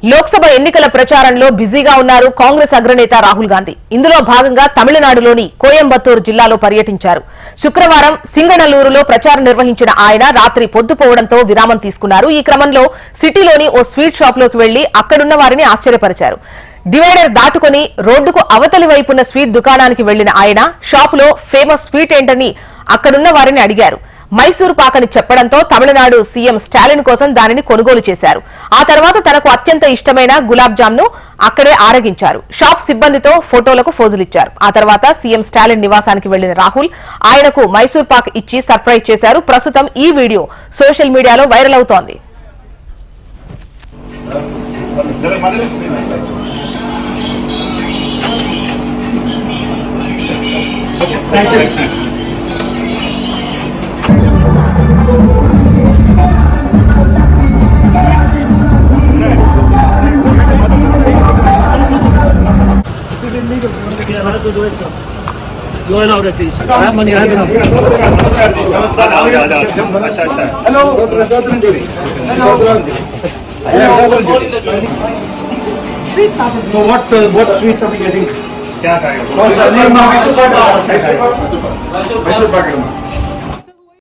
లోక్సభ ఎన్నికల ప్రచారంలో బిజీగా ఉన్నారు కాంగ్రెస్ అగ్రనేత రాహుల్ గాంధీ. ఇందులో భాగంగా తమిళనాడులోని కోయంబత్తూరు జిల్లాలో పర్యటించారు. శుక్రవారం సింగనల్లూరులో ప్రచారం నిర్వహించిన ఆయన రాత్రి పొద్దుపోవడంతో విరామం తీసుకున్నారు. ఈ క్రమంలో సిటీలోని ఓ స్వీట్ షాప్ లోకి వెళ్లి అక్కడున్న వారిని ఆశ్చర్యపరిచారు. డివైడర్ దాటుకుని రోడ్డుకు అవతలి వైపున్న స్వీట్ దుకాణానికి వెళ్లిన ఆయన షాపులో ఫేమస్ స్వీట్ ఏంటని అక్కడున్న వారిని అడిగారు. మైసూర్ పాకని చెప్పడంతో తమిళనాడు సీఎం స్టాలిన్ కోసం దానిని కొనుగోలు చేశారు. ఆ తర్వాత తనకు అత్యంత ఇష్టమైన గులాబ్ జామ్ ను అక్కడే ఆరగించారు. షాప్ సిబ్బందితో ఫోటోలకు ఫోజులిచ్చారు. ఆ తర్వాత సీఎం స్టాలిన్ నివాసానికి వెళ్లిన రాహుల్ ఆయనకు మైసూర్ పాక్ ఇచ్చి సర్ప్రైజ్ చేశారు. ప్రస్తుతం ఈ వీడియో సోషల్ మీడియాలో వైరల్ అవుతోంది. Go in order, please. I have money. I have enough. Hello. Sweet papa. So what sweet are we getting? क्या खाएगा? Mysore pak.